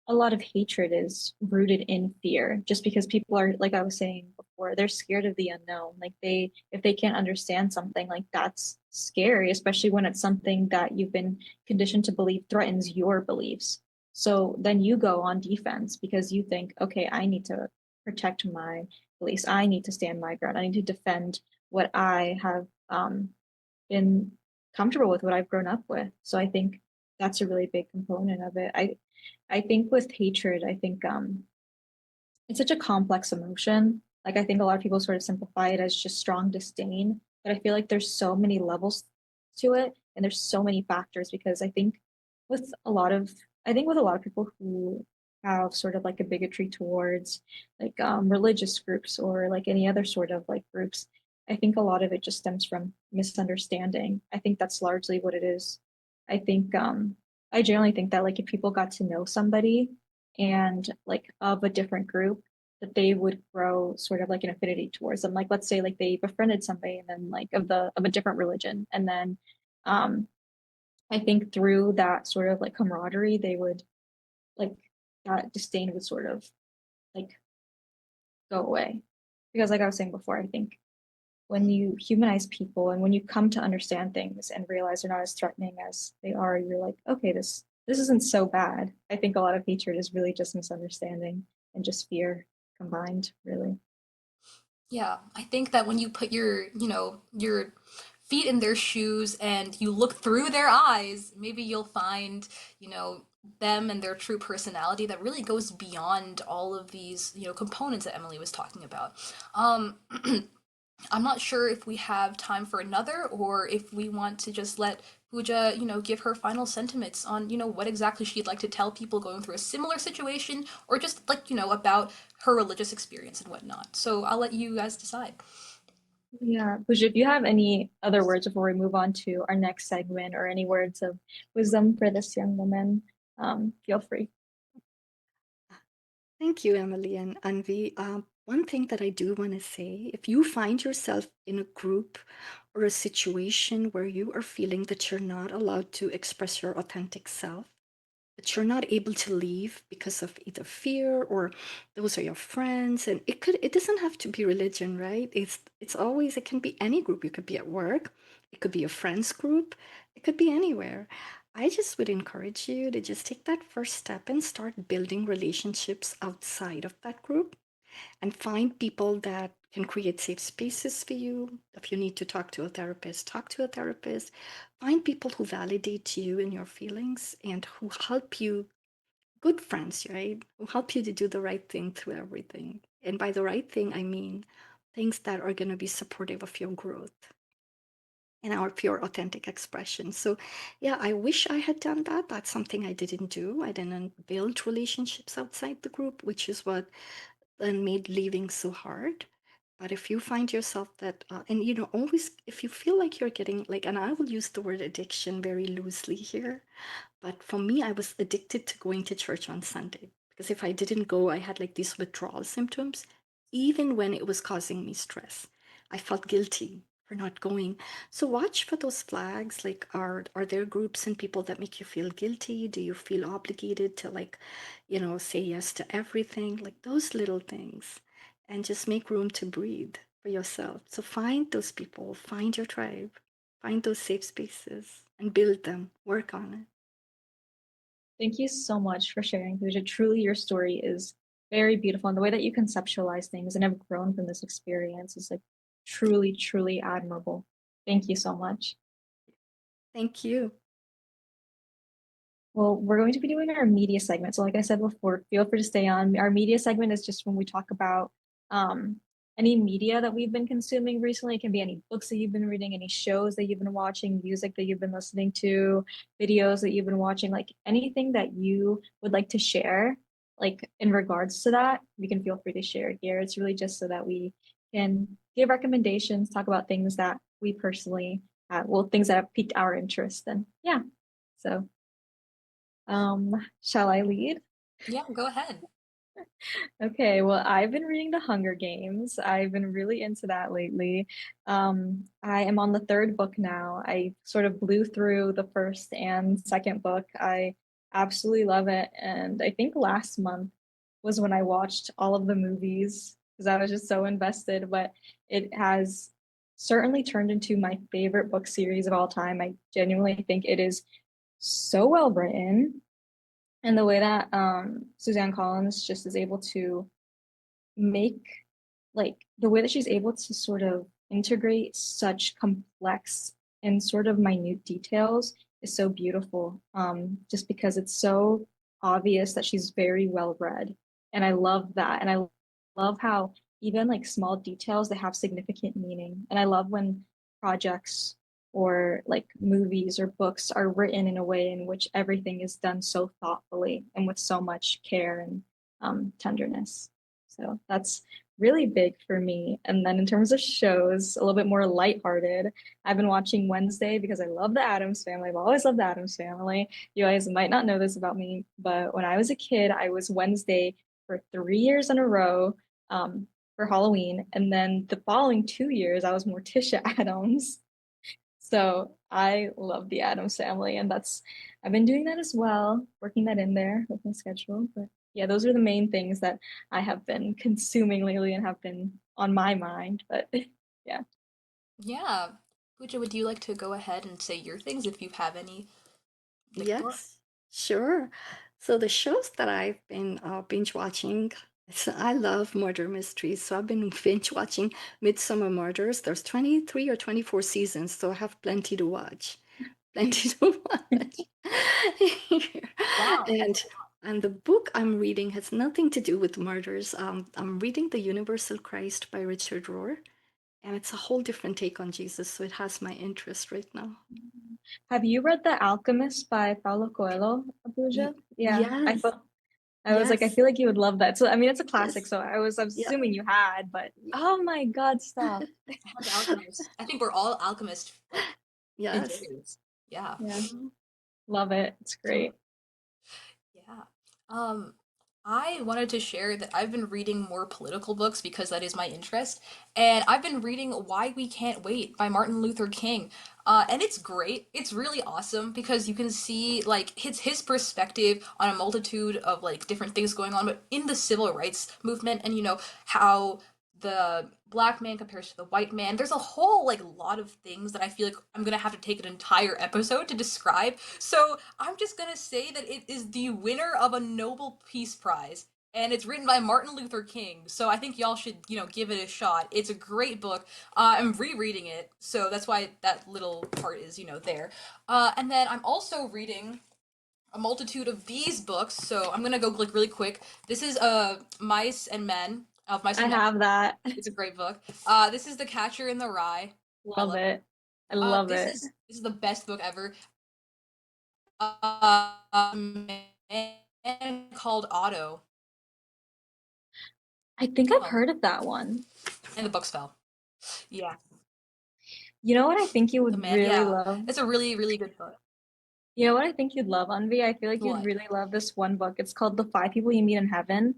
a lot of hatred is rooted in fear, just because people are, like I was saying before, they're scared of the unknown. Like if they can't understand something, like that's scary, especially when it's something that you've been conditioned to believe threatens your beliefs. So then you go on defense because you think, okay, I need to protect my beliefs. I need to stand my ground. I need to defend what I have been comfortable with, what I've grown up with. So I think that's a really big component of it. I think with hatred, I think it's such a complex emotion. Like I think a lot of people sort of simplify it as just strong disdain, but I feel like there's so many levels to it and there's so many factors because with a lot of I think with a lot of people who have sort of like a bigotry towards like religious groups or like any other sort of like groups, I think a lot of it just stems from misunderstanding. I think that's largely what it is. I think I generally think that like if people got to know somebody and like of a different group that they would grow sort of like an affinity towards them. Like let's say like they befriended somebody and then like of a different religion. And then um I think through that sort of like camaraderie, they would like that disdain would sort of like go away. Because like I was saying before, I think when you humanize people and when you come to understand things and realize they're not as threatening as they are, you're like, okay, this isn't so bad. I think a lot of hatred is really just misunderstanding and just fear combined, really. Yeah, I think that when you put your feet in their shoes and you look through their eyes, maybe you'll find, them and their true personality that really goes beyond all of these, components that Emily was talking about. Um, I'm not sure if we have time for another or if we want to just let Pooja, give her final sentiments on, what exactly she'd like to tell people going through a similar situation or just like, about her religious experience and whatnot. So I'll let you guys decide. Yeah, Pooja, if you have any other words before we move on to our next segment or any words of wisdom for this young woman, feel free. Thank you, Emily and Anvi. One thing that I do want to say, if you find yourself in a group or a situation where you are feeling that you're not allowed to express your authentic self, that you're not able to leave because of either fear or those are your friends, and it doesn't have to be religion, right? It's always, it can be any group. You could be at work, it could be a friends group, it could be anywhere. I just would encourage you to just take that first step and start building relationships outside of that group and find people that can create safe spaces for you. If you need to talk to a therapist, talk to a therapist. Find people who validate you and your feelings and who help you, good friends, right? Who help you to do the right thing through everything. And by the right thing, I mean things that are going to be supportive of your growth and our pure authentic expression. So yeah, I wish I had done that. That's something I didn't do. I didn't build relationships outside the group, which is what then made leaving so hard. But if you find yourself that, and always, if you feel like you're getting like, and I will use the word addiction very loosely here, but for me, I was addicted to going to church on Sunday because if I didn't go, I had like these withdrawal symptoms, even when it was causing me stress. I felt guilty for not going. So watch for those flags. Like, are there groups and people that make you feel guilty? Do you feel obligated to like, say yes to everything? Like those little things, and just make room to breathe for yourself. So find those people, find your tribe, find those safe spaces, and build them. Work on it. Thank you so much for sharing, Pooja. Truly, your story is very beautiful, and the way that you conceptualize things and have grown from this experience is like truly, truly admirable. Thank you so much. Thank you. Well, we're going to be doing our media segment. So, like I said before, feel free to stay on. Our media segment is just when we talk about um, any media that we've been consuming recently. It can be any books that you've been reading, any shows that you've been watching, music that you've been listening to, videos that you've been watching, like anything that you would like to share, like in regards to that, you can feel free to share here. It's really just so that we can give recommendations, talk about things that we personally, well, things that have piqued our interest. And yeah, so shall I lead? Yeah, go ahead. Okay, well, I've been reading The Hunger Games. I've been really into that lately. I am on the third book now. I sort of blew through the first and second book. I absolutely love it. And I think last month was when I watched all of the movies because I was just so invested. But it has certainly turned into my favorite book series of all time. I genuinely think it is so well written. And the way that Suzanne Collins just is able to make like the way that she's able to sort of integrate such complex and sort of minute details is so beautiful. Just because it's so obvious that she's very well read. And I love that. And I love how even like small details that have significant meaning. And I love when projects or like movies or books are written in a way in which everything is done so thoughtfully and with so much care and tenderness. So that's really big for me. And then in terms of shows, a little bit more lighthearted, I've been watching Wednesday because I love the Addams Family. I've always loved the Addams Family. You guys might not know this about me, but when I was a kid, I was Wednesday for 3 years in a row for Halloween. And then the following 2 years, I was Morticia Addams. So I love the Addams Family, and that's I've been doing that as well, working that in there with my schedule. But yeah, those are the main things that I have been consuming lately and have been on my mind. But yeah. Yeah. Pooja, would you like to go ahead and say your things if you have any, like book? Yes, sure. So the shows that I've been binge watching, I love murder mysteries. So I've been binge watching Midsummer Murders. There's 23 or 24 seasons, so I have plenty to watch. Plenty to watch. Wow. And and the book I'm reading has nothing to do with murders. I'm reading The Universal Christ by Richard Rohr, and it's a whole different take on Jesus, so it has my interest right now. Have you read The Alchemist by Paulo Coelho, Abuja? Yeah, Yes, I was like, I yes, feel like you would love that. So I mean, it's a classic, yes. so I was Yeah. assuming you had, but oh my God, stop. I have the Alchemist. I think we're all Alchemist like Yes. enjoyers. Yeah. Yeah, Mhm. love it. It's great. Yeah. Um, I wanted to share that I've been reading more political books because that is my interest, and I've been reading Why We Can't Wait by Martin Luther King. And it's great. It's really awesome because you can see like his perspective on a multitude of like different things going on, but in the civil rights movement, and how the black man compares to the white man. There's a whole like lot of things that I feel like I'm gonna have to take an entire episode to describe. So I'm just gonna say that it is the winner of a Nobel Peace Prize. And it's written by Martin Luther King, so I think y'all should, give it a shot. It's a great book. I'm rereading it, so that's why that little part is, there. And then I'm also reading a multitude of these books, so I'm gonna go like really quick. This is Mice and Men of Mice I and Men. have that. It's a great book. This is The Catcher in the Rye. I Love love it. it. I love This it. is this is the best book ever. Man called Otto. I think I've Oh, heard of that one. and the books fell. Yeah, You know what I think you the would man. really Yeah, love? it's a really really good book. You know what I think you'd love, Anvi? I feel like you'd What? really love this one book. It's called The Five People You Meet in Heaven.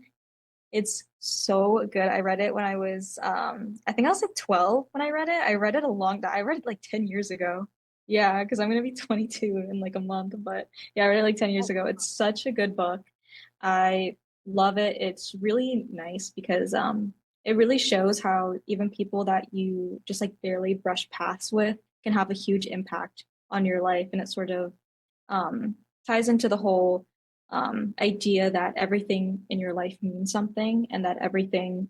It's so good. I read it when I was I think I was like 12 when I read it. I read it a long time. I read it like 10 years ago. Yeah, because I'm gonna be 22 in like a month. But yeah, I read it like 10 years Oh, ago. It's such a good book. I love it. It's really nice because it really shows how even people that you just like barely brush paths with can have a huge impact on your life. And it sort of ties into the whole idea that everything in your life means something and that everything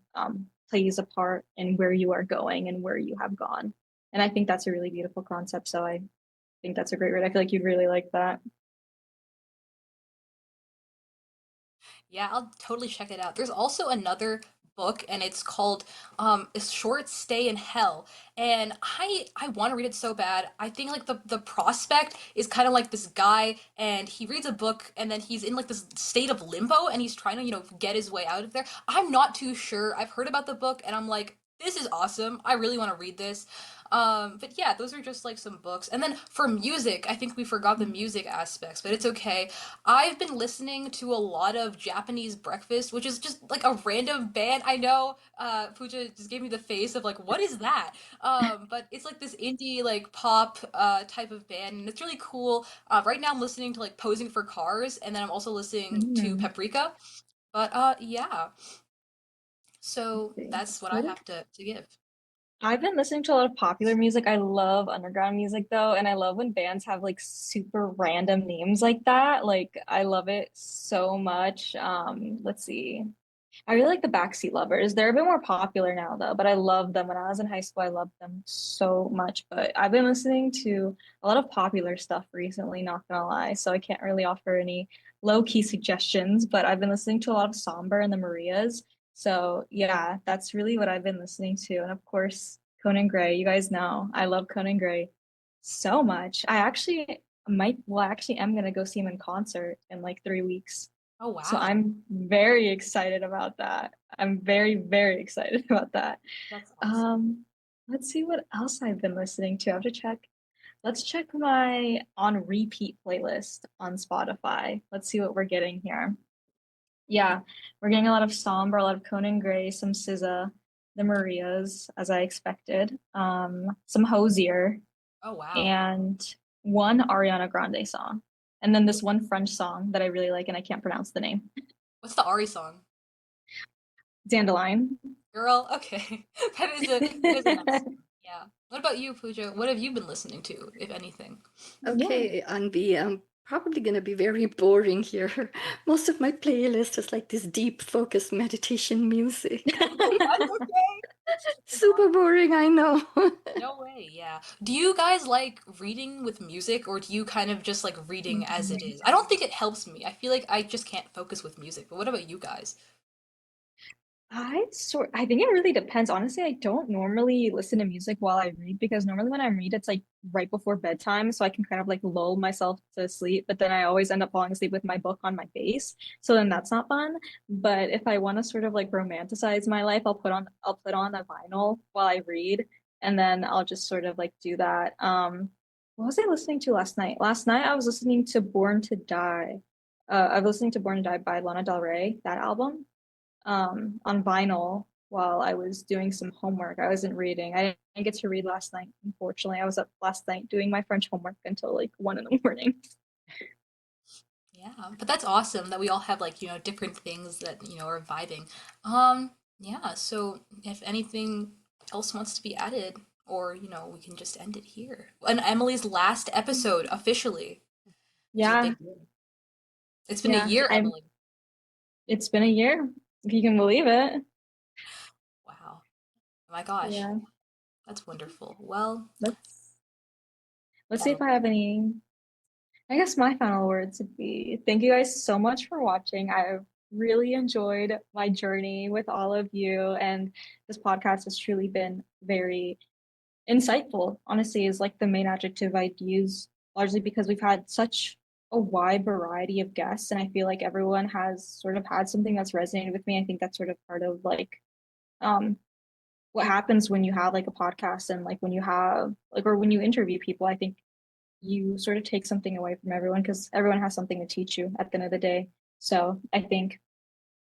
plays a part in where you are going and where you have gone. And I think that's a really beautiful concept. So I think that's a great read. I feel like you'd really like that. yeah, I'll totally check it out. There's also another book, and it's called A Short Stay in Hell. And I want to read it so bad. I think like the prospect is kind of like this guy, and he reads a book, and then he's in like this state of limbo, and he's trying to get his way out of there. I'm not too sure. I've heard about the book, and I'm like, this is awesome. I really want to read this. But yeah, those are just like some books. And then for music, I think we forgot the music aspects, but it's okay. I've been listening to a lot of Japanese breakfast, which is just like a random band. I know Pooja just gave me the face of like, what is that? But it's like this indie like pop type of band, and it's really cool. Right now I'm listening to like Posing for Cars, and then I'm also listening to Mm, Paprika. But yeah, let's so see. that's what I What have to give. I've been listening to a lot of popular music. I love underground music though, and I love when bands have like super random names like that. Like I love it so much. Let's see. I really like the Backseat Lovers. They're a bit more popular now though, but I love them. When I was in high school, I loved them so much. But I've been listening to a lot of popular stuff recently, not gonna lie. So I can't really offer any low-key suggestions, but I've been listening to a lot of Somber and the Marias. So yeah, that's really what I've been listening to. And of course, Conan Gray. You guys know I love Conan Gray so much. I actually am gonna go see him in concert in like 3 weeks. Oh So wow, I'm very excited about that. I'm very, very excited about that. that's awesome. Um, let's see what else I've been listening to. I have to check. Let's check my on repeat playlist on Spotify. Let's see what we're getting here. Yeah, we're getting a lot of Somber, a lot of Conan Gray, some SZA, the Marias, as I expected, some Hosier, Oh wow. and one Ariana Grande song. And then this one French song that I really like, and I can't pronounce the name. What's the Ari song? Dandelion. Girl, okay. That is a nice one. Yeah. What about you, Pooja? What have you been listening to, if anything? Yeah. Okay, Anvi, I'm probably going to be very boring here. Most of my playlist is like this deep focused meditation music. That's okay. It's Super boring, I know. no way, yeah. Do you guys like reading with music, or do you kind of just like reading as it Mhm. is? I don't think it helps me. I feel like I just can't focus with music. But what about you guys? I think it really depends. Honestly, I don't normally listen to music while I read because normally when I read it's like right before bedtime, so I can kind of like lull myself to sleep, but then I always end up falling asleep with my book on my face. So then that's not fun. But if I want to sort of like romanticize my life, I'll put on a vinyl while I read, and then I'll just sort of like do that. What was I listening to last night? Last night I was listening to Born to Die. I was listening to Born to Die by Lana Del Rey, that album on vinyl while I was doing some homework. I wasn't reading. I didn't get to read last night, unfortunately. I was up last night doing my French homework until like 1 in the morning. Yeah, but that's awesome that we all have like, different things that, are vibing. Yeah, so if anything else wants to be added, or, we can just end it here. And Emily's last episode officially, which is a Yeah, big deal. It's been a yeah. year, I'm Emily. it's been a year, if you can believe it. Wow. Oh my gosh. Yeah. That's wonderful. Well, Let's see if Emily, I have any. I guess my final words would be thank you guys so much for watching. I've really enjoyed my journey with all of you, and this podcast has truly been very insightful, honestly, is like the main adjective I'd use, largely because we've had such a wide variety of guests, and I feel like everyone has sort of had something that's resonated with me. I think that's sort of part of like um what happens when you have like a podcast and like when you have like or when you interview people. I think you sort of take something away from everyone because everyone has something to teach you at the end of the day. So I think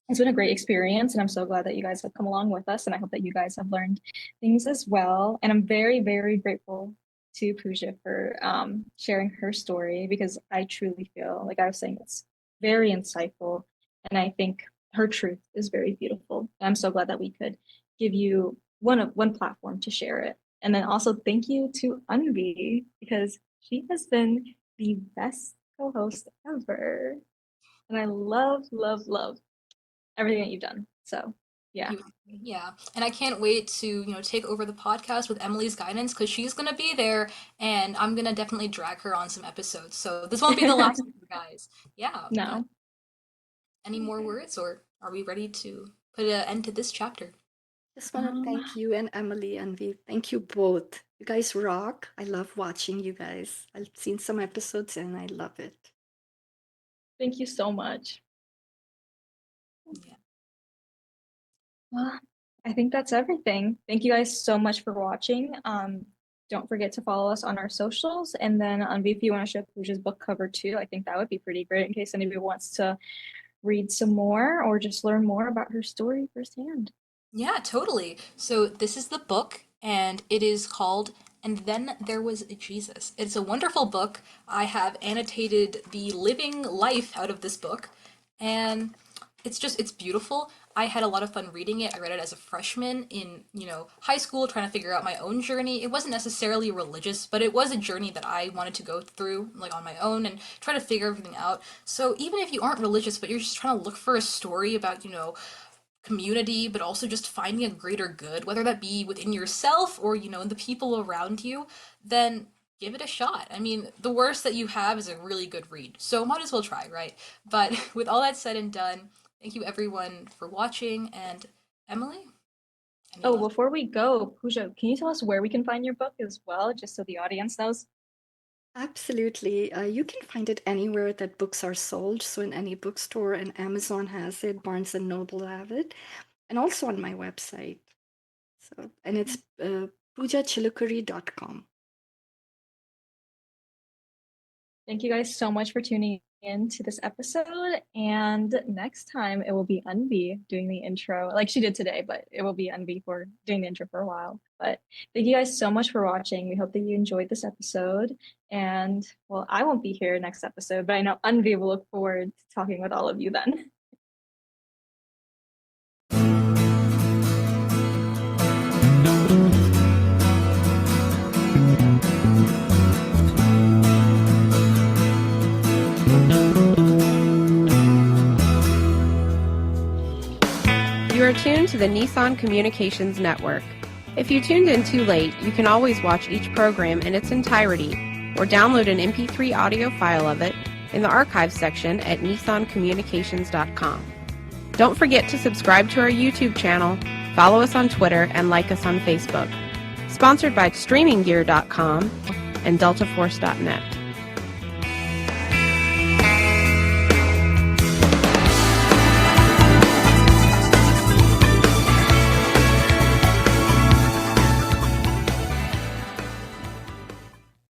it's been a great experience, and I'm so glad that you guys have come along with us. And I hope that you guys have learned things as well. And I'm very, very grateful to Pooja for sharing her story because I truly feel, like I was saying, it's very insightful. And I think her truth is very beautiful. And I'm so glad that we could give you one platform to share it. And then also thank you to Anvi because she has been the best co-host ever. And I love, love, love everything that you've done. So yeah. yeah. And I can't wait to, take over the podcast with Emily's guidance because she's gonna be there and I'm gonna definitely drag her on some episodes. So this won't be the last one, guys. Yeah, but No. any more words or are we ready to put an end to this chapter. Just want to Um, thank you and Emily and V. Thank you both. You guys rock. I love watching you guys. I've seen some episodes and I love it. Thank you so much. Yeah. Well, I think that's everything. Thank you guys so much for watching. Don't forget to follow us on our socials, and then on if you want to show Pooja's book cover too, I think that would be pretty great in case anybody wants to read some more or just learn more about her story firsthand. Yeah, totally. So this is the book, and it is called And Then There Was Jesus. It's a wonderful book. I have annotated the living life out of this book, and it's beautiful. I had a lot of fun reading it. I read it as a freshman in, high school, trying to figure out my own journey. It wasn't necessarily religious, but it was a journey that I wanted to go through, like on my own, and try to figure everything out. So even if you aren't religious, but you're just trying to look for a story about, community, but also just finding a greater good, whether that be within yourself or, in the people around you, then give it a shot. I mean, the worst that you have is a really good read. So might as well try, right? But with all that said and done, thank you everyone for watching. And Emily, any Oh, last? before we go, Pooja, can you tell us where we can find your book as well, just so the audience knows? Absolutely. You can find it anywhere that books are sold. So in any bookstore, and Amazon has it, Barnes and Noble have it, and also on my website. So, and it's poojachilukuri.com. Thank you guys so much for tuning in to this episode. And next time it will be Unvi doing the intro, like she did today, but it will be Unvi for doing the intro for a while. But thank you guys so much for watching. We hope that you enjoyed this episode. And well, I won't be here next episode, but I know Unvi will look forward to talking with all of you then. You are tuned to the Nissan Communications Network. If you tuned in too late, you can always watch each program in its entirety or download an MP3 audio file of it in the archives section at nissancommunications.com. Don't forget to subscribe to our YouTube channel, follow us on Twitter, and like us on Facebook. Sponsored by StreamingGear.com and DeltaForce.net.